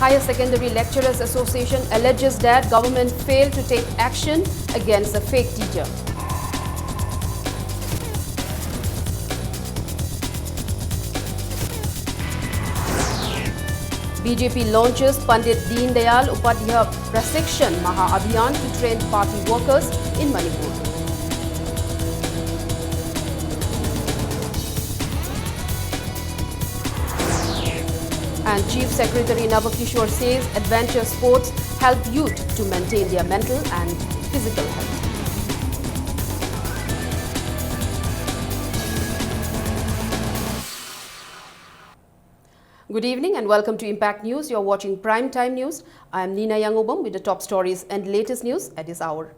Higher Secondary Lecturers Association alleges that government failed to take action against the fake teacher. BJP launches Pandit Deen Dayal Upadhyaya Prashikshan Maha Abhiyan to train party workers in Manipur. And Chief Secretary Navakishore says adventure sports help youth to maintain their mental and physical health. Good evening and welcome to Impact News. You're watching Prime Time News. I am Nina Yangobam with the top stories and latest news at this hour.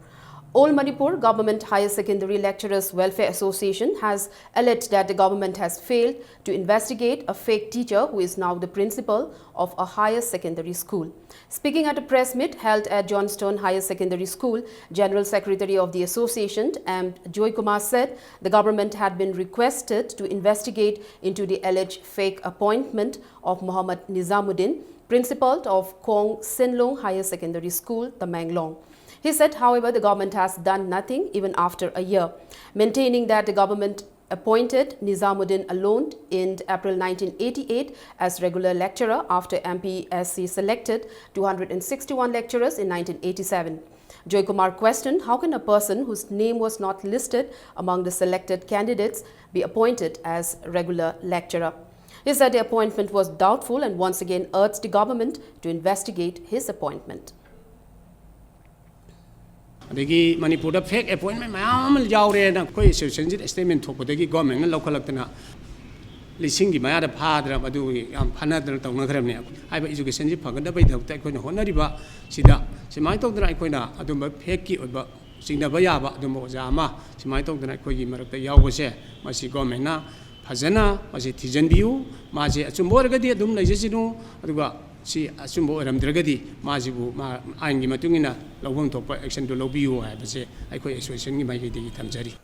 All Manipur Government Higher Secondary Lecturers Welfare Association has alleged that the government has failed to investigate a fake teacher who is now the principal of a higher secondary school. Speaking at a press meet held at Johnstone Higher Secondary School, General Secretary of the association, M. Joy Kumar, said the government had been requested to investigate into the alleged fake appointment of Muhammad Nizamuddin, principal of Kong Sinlong Higher Secondary School, Tamenglong. He said, however, the government has done nothing even after a year, maintaining that the government appointed Nizamuddin alone in April 1988 as regular lecturer after MPSC selected 261 lecturers in 1987. Joy Kumar questioned how can a person whose name was not listed among the selected candidates be appointed as regular lecturer. He said the appointment was doubtful and once again urged the government to investigate his appointment. The Manipur fake appointment, my Yaure, quite a statement to put the government and local Latana. Lisingi, my other padre, Madu, Panadra, Tonagramia. I have education, Paganda by the Taekwondo Honoriba, Sida, Simaito Dracoina, Adumba Peki, or Singnabayaba, the Mozama, Simaito Dracoyi, Marata Yawase, Masi Gomena, Pazana, Masi Tijandiu, Masi Atsumborgadi, Dum Lajino, Aduba. Si asumbo ram dragadi majibu ma aingi matungina lawang topa action to lobiu hai base aikoi association ngi mai gi thamjari.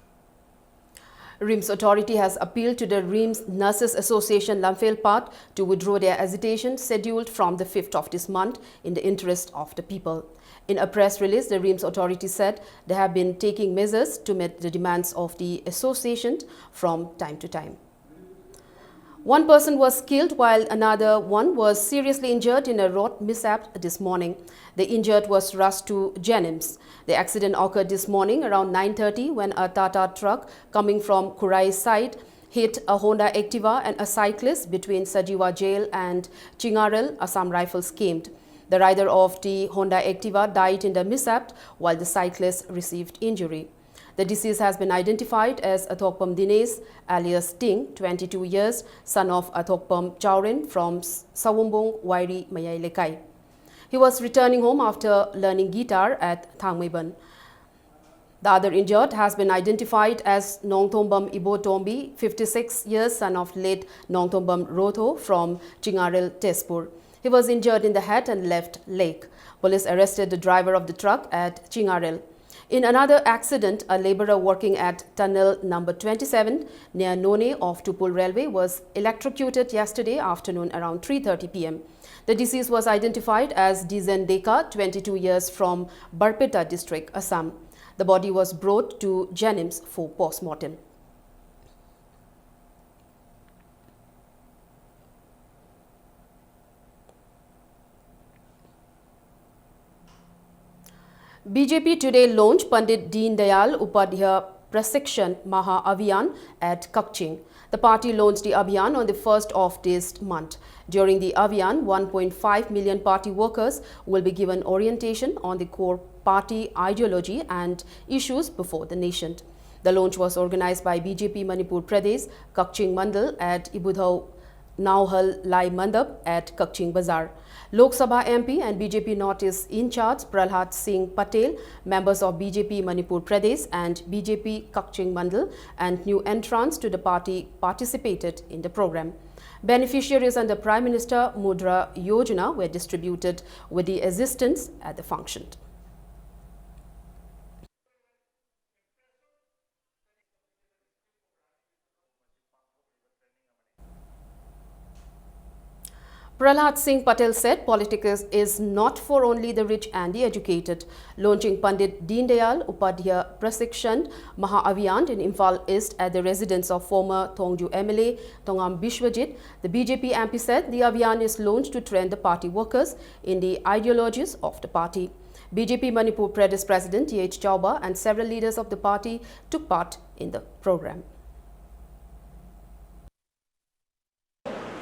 RIMS authority has appealed to the RIMS Nurses Association Lamphel Part to withdraw their agitation scheduled from the 5th of this month in the interest of the people. In a press release, the RIMS authority said they have been taking measures to meet the demands of the association from time to time. One person was killed while another one was seriously injured in a road mishap this morning. The injured was rushed to Jennings. The accident occurred this morning around 9:30 when a Tata truck coming from Kurai side hit a Honda Activa and a cyclist between Sajiwa Jail and Chingarel, Assam Rifles camped. The rider of the Honda Activa died in the mishap while the cyclist received injury. The deceased has been identified as Athokpam Dinesh alias Ting, 22 years, son of Athokpam Chaurin from Sawumbong, Wairi, Mayai Lekai. He was returning home after learning guitar at Thangmeban. The other injured has been identified as Nongthombam Ibo Tombi, 56 years, son of late Nongthombam Rotho from Chingarel, Tezpur. He was injured in the head and left leg. Police arrested the driver of the truck at Chingarel. In another accident, a laborer working at tunnel number 27 near None of Tupul Railway was electrocuted yesterday afternoon around 3:30 p.m. The deceased was identified as Dizen Deka, 22 years, from Barpeta district, Assam. The body was brought to Jennings for post-mortem. BJP today launched Pandit Deen Dayal Upadhyaya Prashikshan Maha Abhiyan at Kakching. The party launched the Abhiyan on the 1st of this month. During the Abhiyan, 1.5 million party workers will be given orientation on the core party ideology and issues before the nation. The launch was organized by BJP Manipur Pradesh, Kakching Mandal at Ibudhau Nauhal Lai Mandap at Kakching Bazar. Lok Sabha MP and BJP Northeast in charge Pralhat Singh Patel, members of BJP Manipur Pradesh and BJP Kakching Mandal and new entrants to the party participated in the program. Beneficiaries under Prime Minister Mudra Yojana were distributed with the assistance at the function. Prahlad Singh Patel said politics is not for only the rich and the educated. Launching Pandit Deen Dayal Upadhyaya Prashikshan Maha Abhiyan in Imphal East at the residence of former Thongju MLA Thongam Bishwajit, the BJP MP said the Abhiyan is launched to train the party workers in the ideologies of the party. BJP Manipur Pradesh President T.H. Chauba and several leaders of the party took part in the program.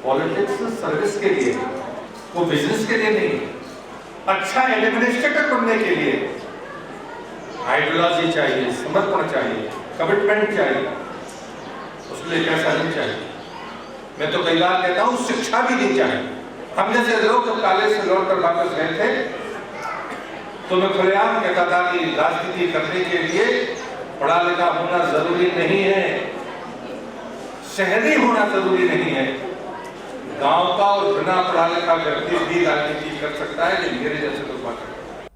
Politics service के लिए, वो business के लिए नहीं, अच्छा administrator बनने के लिए आइडियोलॉजी चाहिए, समर्पण चाहिए, कमिटमेंट चाहिए, उसके लिए पैसा नहीं चाहिए। मैं तो कई बार कहता हूँ शिक्षा भी नहीं चाहिए। हम जैसे लोग जब कॉलेज से लौट कर वापस गए थे तो मैं खुलेआम कहता था कि राजनीति करने के लिए पढ़ा लिखा होना जरूरी नहीं है, शहरी होना जरूरी नहीं है। गांव का और बिना पढ़ा लिखा व्यक्ति भी राजनीति कर सकता है, लेकिन मेरे जैसे लोग बात करते हैं।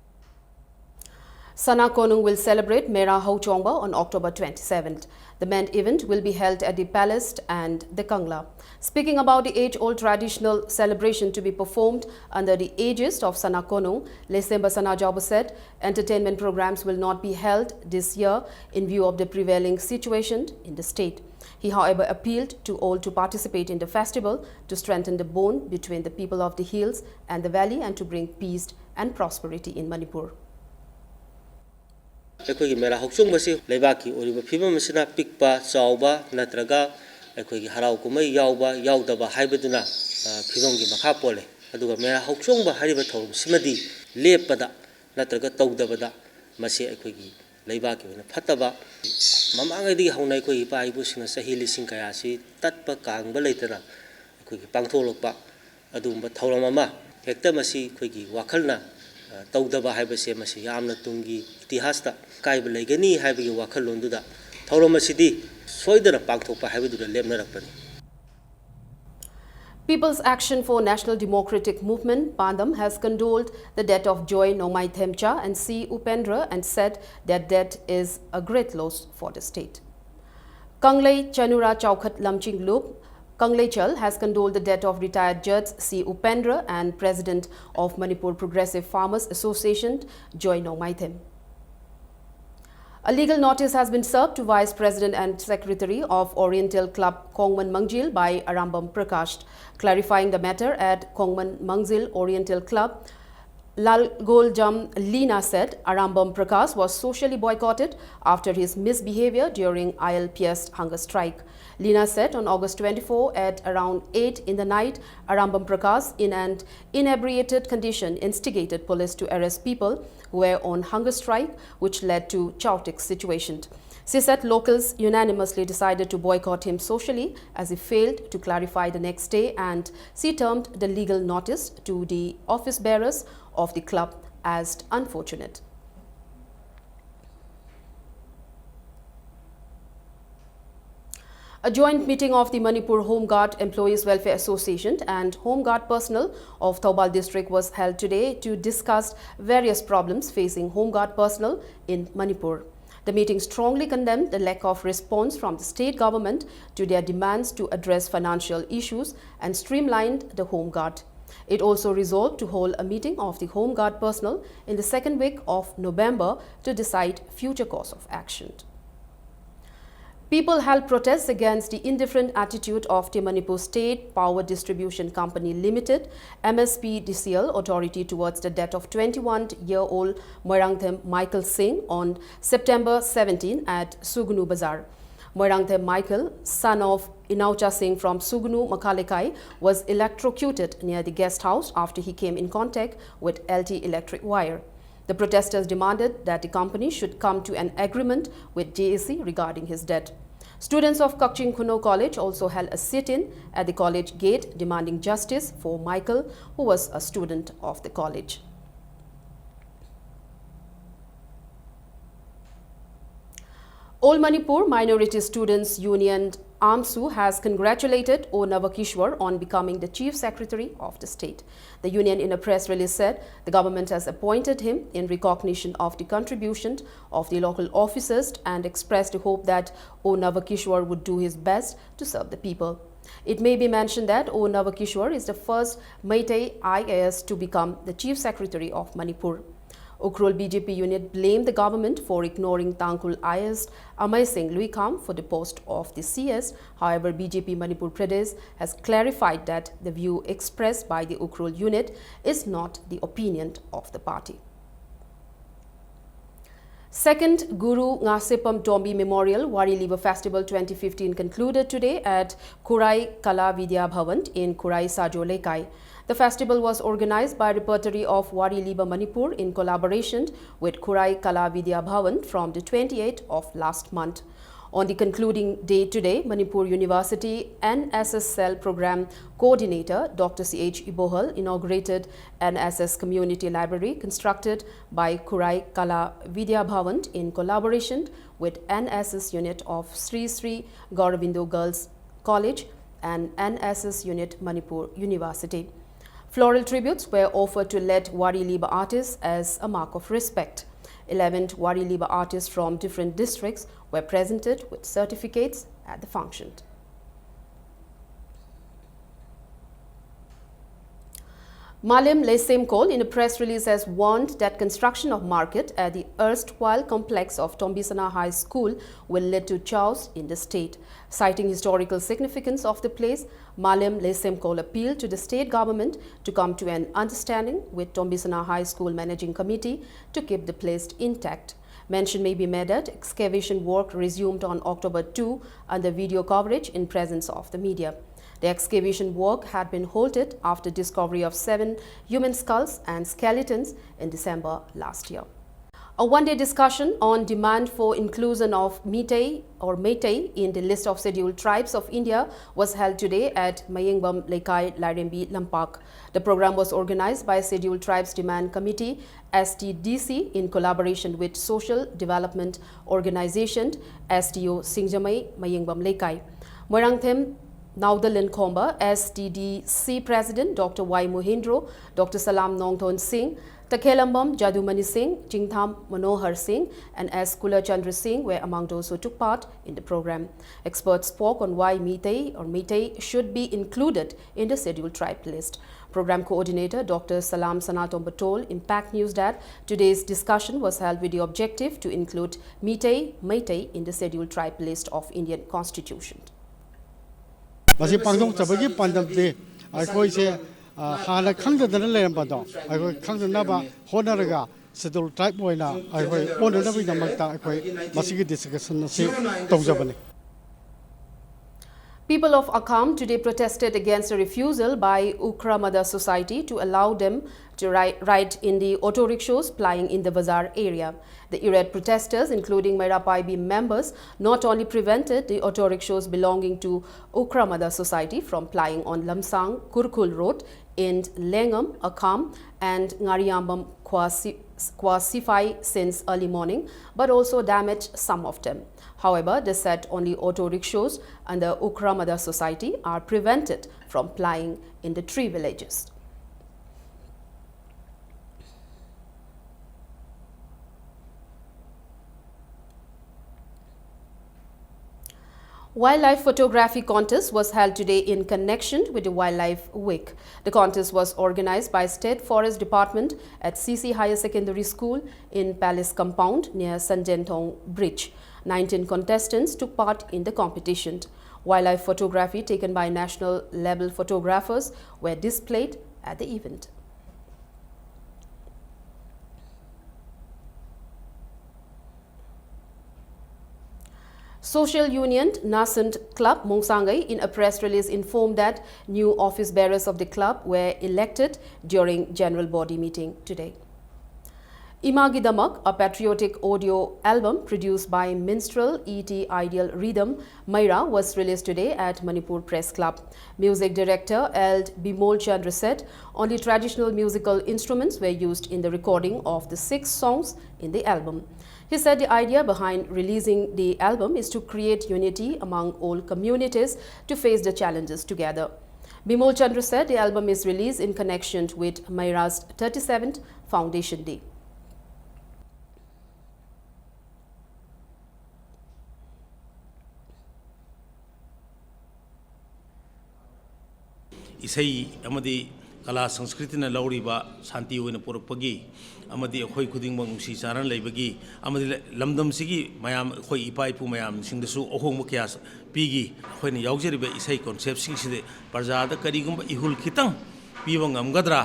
Sana Konung will celebrate Mera Hau Chongba on October 27th. The main event will be held at the Palace and the Kangla. Speaking about the age-old traditional celebration to be performed under the aegis of Sana Konung, Lesemba Sana Jauba said entertainment programs will not be held this year in view of the prevailing situation in the state. He, however, appealed to all to participate in the festival to strengthen the bond between the people of the hills and the valley and to bring peace and prosperity in Manipur. ꯑꯩꯈꯣꯏꯒꯤ ꯃꯦꯔꯥ ꯍꯧꯆꯣꯡꯕꯁꯤ ꯂꯩꯕꯥꯛꯀꯤ ꯑꯣꯏꯔꯤꯕ ꯐꯤꯕꯝ ꯑꯁꯤꯅ ꯄꯤꯛꯄ ꯆꯥꯎꯕ ꯅꯠꯇ꯭ꯔꯒ ꯑꯩꯈꯣꯏꯒꯤ ꯍꯔꯥꯎ ꯀꯨꯝꯍꯩ ꯌꯥꯎꯕ ꯌꯥꯎꯗꯕ ꯍꯥꯏꯕꯗꯨꯅ ꯐꯤꯕꯝꯒꯤ ꯃꯈꯥ ꯄꯣꯜꯂꯦ ꯑꯗꯨꯒ ꯃꯦꯔꯥ ꯍꯧꯆꯣꯡꯕ ꯍꯥꯏꯔꯤꯕ ꯊꯧꯔꯝꯁꯤꯃꯗꯤ ꯂꯦꯞꯄꯗ ꯅꯠꯇ꯭ꯔꯒ ꯇꯧꯗꯕꯗ ꯃꯁꯤ ꯑꯩꯈꯣꯏꯒꯤ ꯂꯩꯕꯥꯛꯀꯤ ꯑꯣꯏꯅ ꯐꯠꯇꯕ ꯃꯃꯥꯡꯉꯩꯗꯒꯤ ꯍꯧꯅ ꯑꯩꯈꯣꯏ ꯏꯄꯥ ꯏꯄꯨꯁꯤꯡꯅ ꯆꯍꯤ ꯂꯤꯁꯤꯡ ꯀꯌꯥꯁꯤ ꯇꯠꯄ ꯀꯥꯡꯕ ꯂꯩꯇꯅ ꯑꯩꯈꯣꯏꯒꯤ ꯄꯥꯡꯊꯣꯛꯂꯛꯄ ꯑꯗꯨꯒꯨꯝꯕ ꯊꯧꯔꯝ ꯑꯃ ꯍꯦꯛꯇ ꯃꯁꯤ ꯑꯩꯈꯣꯏꯒꯤ ꯋꯥꯈꯜꯅ ꯇꯧꯗꯕ ꯍꯥꯏꯕꯁꯦ ꯃꯁꯤ ꯌꯥꯝꯅ ꯇꯨꯡꯒꯤ ꯏꯇꯤꯍꯥꯁꯇ ꯀꯥꯏꯕ ꯂꯩꯒꯅꯤ ꯍꯥꯏꯕꯒꯤ ꯋꯥꯈꯜꯂꯣꯟꯗꯨꯗ ꯊꯧꯔꯝ ꯑꯁꯤꯗꯤ ꯁꯣꯏꯗꯅ ꯄꯥꯡꯊꯣꯛꯄ ꯍꯥꯏꯕꯗꯨꯗ ꯂꯦꯞꯅꯔꯛꯄꯅꯤ. People's Action for National Democratic Movement, Pandam, has condoled the death of Joy Nomai Themcha and C. Upendra and said that death is a great loss for the state. Kanglei Chanura Chaukhat Lamching Loop, Kanglei Chal has condoled the death of retired Judge C. Upendra and President of Manipur Progressive Farmers Association, Joy Nomai Them. A legal notice has been served to Vice President and Secretary of Oriental Club Kongman Mangjil by Arambam Prakash. Clarifying the matter at Kongman Mangjil Oriental Club, Lalgoljam Lina said Arambam Prakash was socially boycotted after his misbehavior during ILPS hunger strike. Lina said on August 24 at around 8 in the night, Arambam Prakash in an inebriated condition instigated police to arrest people who were on hunger strike, which led to chaotic situation. She said locals unanimously decided to boycott him socially as he failed to clarify the next day, and she termed the legal notice to the office bearers of the club as unfortunate. A joint meeting of the Manipur Home Guard Employees Welfare Association and Home Guard personnel of Thoubal district was held today to discuss various problems facing Home Guard personnel in Manipur. The meeting strongly condemned the lack of response from the state government to their demands to address financial issues and streamlined the Home Guard. It also resolved to hold a meeting of the Home Guard personnel in the second week of November to decide future course of action. People held protests against the indifferent attitude of the Manipur State Power Distribution Company Limited, MSPDCL authority towards the death of 21-year-old Moirangthem Michael Singh on September 17 at Sugnu Bazar. Moirangthem Michael, son of Inaucha Singh from Sugnu Makalekai, was electrocuted near the guest house after he came in contact with LT electric wire. The protesters demanded that the company should come to an agreement with JAC regarding his death. Students of Kakching Kuno College also held a sit-in at the college gate demanding justice for Michael, who was a student of the college. All Manipur Minority Students Union AMSU has congratulated O. Navakishwar on becoming the Chief Secretary of the state. The union in a press release said the government has appointed him in recognition of the contribution of the local officers and expressed the hope that O. Navakishwar would do his best to serve the people. It may be mentioned that O. Navakishwar is the first Meitei IAS to become the Chief Secretary of Manipur. Ukhrul BJP unit blamed the government for ignoring Tangkhul IAS Amay Singh Luikam for the post of the CS. However, BJP Manipur Pradesh has clarified that the view expressed by the Ukhrul unit is not the opinion of the party. Second Guru Ngasepam Tombi Memorial Wari Liba Festival 2015 concluded today at Kurai Kala Vidya Bhavan in Kurai Sajo Lekai. The festival was organized by Repertory of Wari Liba Manipur in collaboration with Kurai Kala Vidya Bhavan from the 28th of last month. On the concluding day today, Manipur University NSS Cell Program Coordinator Dr. C.H. Ibohal inaugurated NSS Community Library constructed by Kurai Kala Vidya Bhavan in collaboration with NSS unit of Sri Sri Gauravindo Girls College and NSS unit Manipur University. Floral tributes were offered to led Wari Liba artists as a mark of respect. 11 Wari Liba artists from different districts were presented with certificates at the function. Malim Lesemkol in a press release has warned that construction of market at the erstwhile complex of Tombisana High School will lead to chaos in the state. Citing historical significance of the place, Malim Lesemkol appealed to the state government to come to an understanding with Tombisana High School Managing Committee to keep the place intact. Mention may be made that excavation work resumed on October 2 under video coverage in presence of the media. The excavation work had been halted after discovery of 7 human skulls and skeletons in December last year. A one-day discussion on demand for inclusion of Meitei in the list of scheduled tribes of India was held today at Mayingbam Lekai Lairembi Lampak. The program was organized by Scheduled Tribes Demand Committee STDC in collaboration with Social Development Organization SDO Singjamai Mayingbam Lekai. Moirangthem Naudalin Khomba, STDC President Dr. Y. Mohindro, Dr. Salam Nongthon Singh, Takhelambam Jadumani Singh, Jingtham Manohar Singh and S. Kula Chandra Singh were among those who took part in the program. Experts spoke on why Meitei should be included in the scheduled tribe list. Program Coordinator Dr. Salam Sanatomba told Impact News that today's discussion was held with the objective to include Meitei in the scheduled tribe list of Indian Constitution. Masih pangdong sabagi pandamde, aku ise hal khangda dana lem padong, aku khangda naba honaraga sedul tribe boyna, aku pon nabi namakta aku masih ki discussion nasi tawjabane. People of Akkam today protested against a refusal by Ukra Mother Society to allow them to ride in the auto rickshaws plying in the bazaar area. The irate protesters, including Mairapaibi members, not only prevented the auto rickshaws belonging to Ukra Mother Society from plying on Lamsang Kurkul Road in Lengam, Akkam and Ngariambam Kwasifai since early morning, but also damaged some of them. However, they said only auto rickshaws under Ukra Mother Society are prevented from plying in the 3 villages. Wildlife photography contest was held today in connection with the Wildlife Week. The contest was organized by State Forest Department at CC Higher Secondary School in Palace Compound near Sanjentong Bridge. 19 contestants took part in the competition. Wildlife photography taken by national level photographers were displayed at the event. Social Union Nascent Club Mongsangai in a press release informed that new office bearers of the club were elected during general body meeting today. Imagi Damak, a patriotic audio album produced by minstrel E.T. Ideal Rhythm Maira, was released today at Manipur Press Club. Music director Eld Bimol Chandra said only traditional musical instruments were used in the recording of the 6 songs in the album. He said the idea behind releasing the album is to create unity among all communities to face the challenges together. Bimol Chandra said the album is released in connection with Maira's 37th Foundation Day. isai amadi kala sanskriti na lauriba shanti oina porokpagi amadi akhoi khuding bang si charan leibagi amadi lamdam sigi mayam akhoi ipai pu mayam singdasu ohong mukya pigi akhoi na yaujeriba isai concept sing side parjada karigum ihul khitang piwang amgadra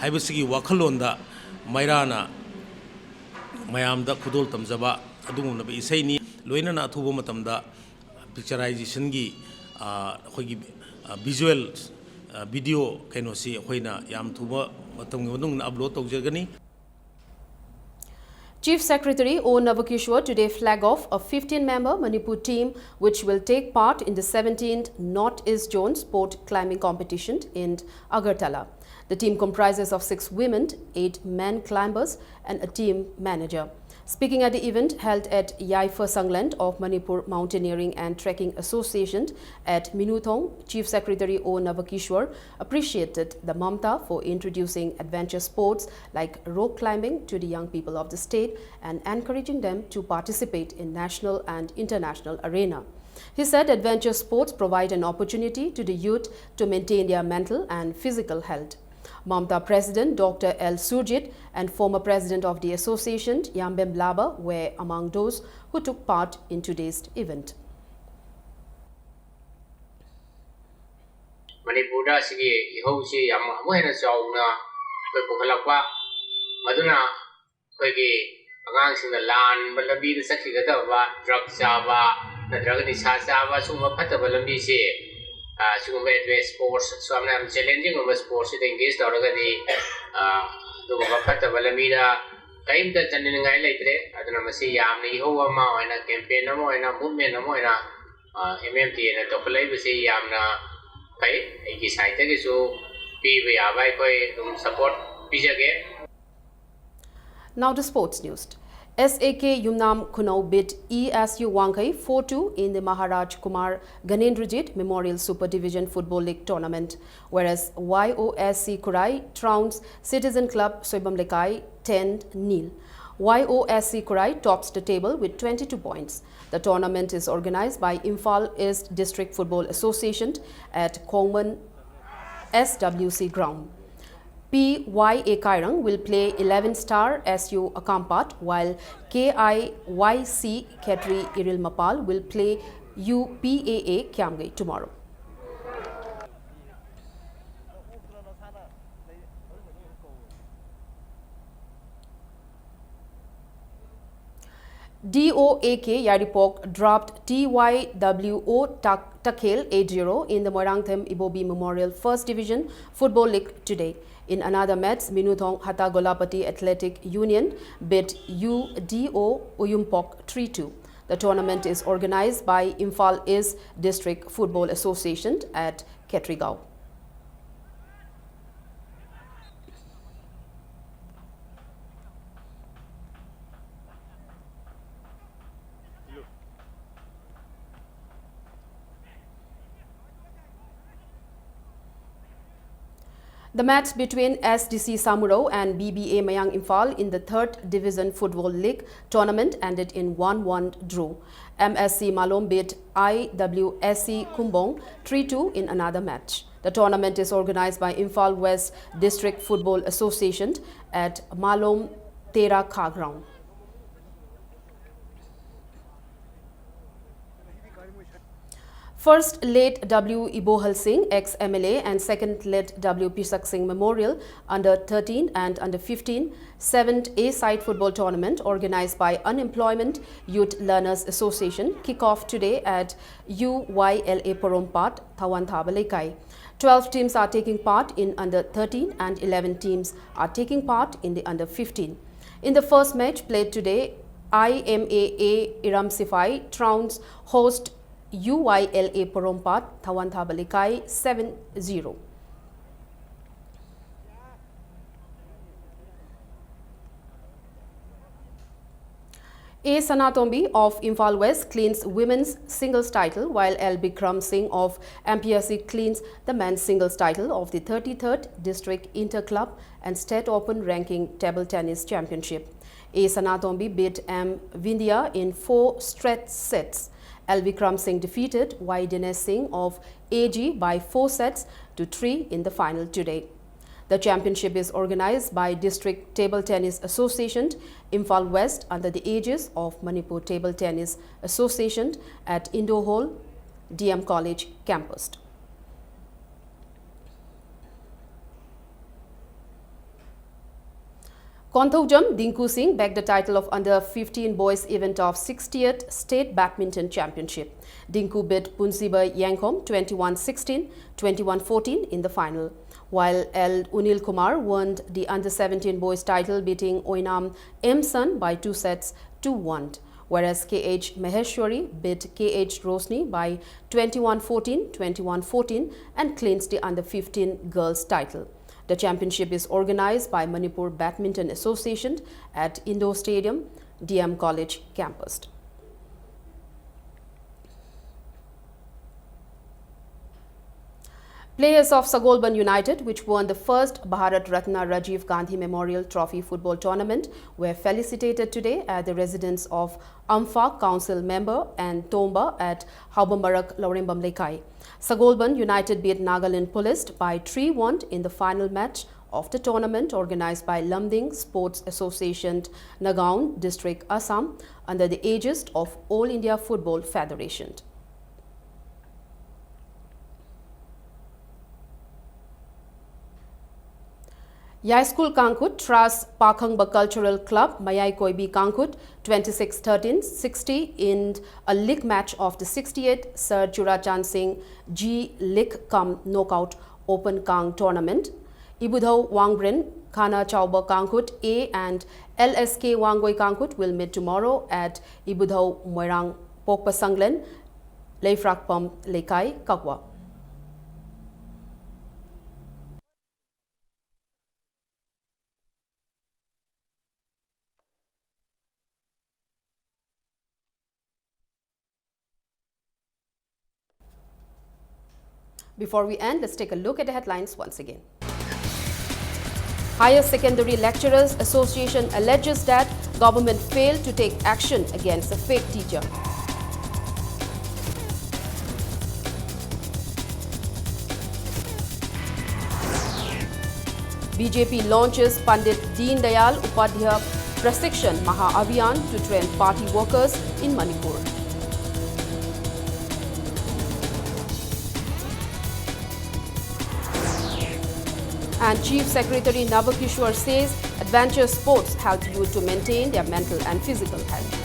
haibasigi wakhalonda mairana mayamda khudol tamjaba adungum na isai ni loina na thubo matamda picturization gi akhoi visual video kainosi hoina yam thuba matam ngung upload tawjagani. Chief Secretary O. Navakishwar today flag off a 15-member Manipur team which will take part in the 17th North-East Zone Sport Climbing Competition in Agartala. The team comprises of 6 women, 8 men climbers and a team manager. Speaking at the event held at Yaifa Sangland of Manipur Mountaineering and Trekking Association at Minuthong, Chief Secretary O. Navakishwar appreciated the Mamta for introducing adventure sports like rock climbing to the young people of the state and encouraging them to participate in national and international arena. He said adventure sports provide an opportunity to the youth to maintain their mental and physical health. Mamta President Dr. L. Surjit and former President of the Association, Yambem Laba, were among those who took part in today's event. Manipur sigi ihousi yam amuhena chauna koi pukhalakwa maduna koi gi agang sing lan balabi da sakhi gadaba drug chaba nadraga nisha chaba suma phataba lambi se suma adventure sports so amna challenging of sports it engaged already do phataba lambi da kaim da chanin ngai leitre aduna masi yamni ihowa ma oina campaign amo oina movement amo oina MMT na toplai bisi yamna Now to sports news. SAK Yumnam Kunau beat ESU Wankai 4-2 in the Maharaj Kumar Ganendrajit Memorial Super Division Football League tournament, whereas YOSC Kurai trounced Citizen Club Soibam Lekai 10-0. YOSC Kurai tops the table with 22 points. The tournament is organized by Imphal East District Football Association at Kongman SWC ground. PYA Kairang will play 11-star SU Akampat, while KIYC Ketri Iril Mapal will play UPAA Kiamgai tomorrow. DOAK Yaripok dropped TYWO Takel 8-0 in the Moirangthem Ibobi Memorial First Division Football League today. In another match, Minuthong Hata Golapati Athletic Union beat UDO Uyumpok 3-2. The tournament is organized by Imphal East District Football Association at Ketrigao. The match between SDC Samuro and BBA Mayang Imphal in the 3rd Division Football League tournament ended in 1-1 draw. MSC Malom beat IWSC Kumbong 3-2 in another match. The tournament is organized by Imphal West District Football Association at Malom Tera Kha ground. First late W. Ibohal Singh, ex-MLA, and second late W. Pisak Singh Memorial Under 13 and Under 15 7th A-side football tournament organized by Unemployment Youth Learners Association kick off today at UYLA Porompat, Thawanthabalekai. 12 teams are taking part in Under 13 and 11 teams are taking part in the Under 15. In the first match played today, IMAA Iram Sifai trounced host UYLA Porompat Thawanthabalekai 7-0. A. Sanatombi of Imphal West cleans women's singles title, while L. Bikram Singh of MPSC cleans the men's singles title of the 33rd District Inter-Club and State Open Ranking Table Tennis Championship. A. Sanatombi beat M. Vindhya in 4 straight sets. L. Bikram Singh defeated Y. Dinesh Singh of AG by 4 sets to 3 in the final today. The championship is organized by District Table Tennis Association, Imphal West, under the aegis of Manipur Table Tennis Association at Indo Hall, DM College campus. Konthaujam Dinku Singh bagged the title of under-15 boys event of 60th State Badminton Championship. Dinku beat Punsiba Yangkhom 21-16, 21-14 in the final, while L. Unil Kumar won the under-17 boys title, beating Oinam M. by 2 sets 2-1, whereas K.H. Maheshwari beat K.H. Rosni by 21-14, 21-14 and clinched the under-15 girls title. The championship is organized by Manipur Badminton Association at Indo Stadium, DM College campus. Players of Sagolban United, which won the first Bharat Ratna Rajiv Gandhi Memorial Trophy football tournament, were felicitated today at the residence of Amfa Council member and Tomba at Haubambarak, Laurimbam Lekai. Sagolban United beat Nagaland Police by 3-1 in the final match of the tournament organized by Lamding Sports Association, Nagaon District, Assam, under the aegis of All India Football Federation. Yai School Kankut trusts Pakhangba Cultural Club Mayai Koibi Kankut 26-13, 60 in a league match of the 68th Sir Churachan Singh G League Cum Knockout Open Kang Tournament. Ibudhau Wangbrin, Khana Chauba Kankut A and LSK Wangoi Kankut will meet tomorrow at Ibudhau Moirang Pokpa Sanglen, Leifrakpam Lekai, Kakwa. Before we end, let's take a look at the headlines once again. Higher Secondary Lecturers Association alleges that government failed to take action against a fake teacher. BJP launches Pandit Deen Dayal Upadhyaya Prashikshan Maha Abhiyan to train party workers in Manipur. And Chief Secretary Navakishwar says adventure sports help youth to maintain their mental and physical health.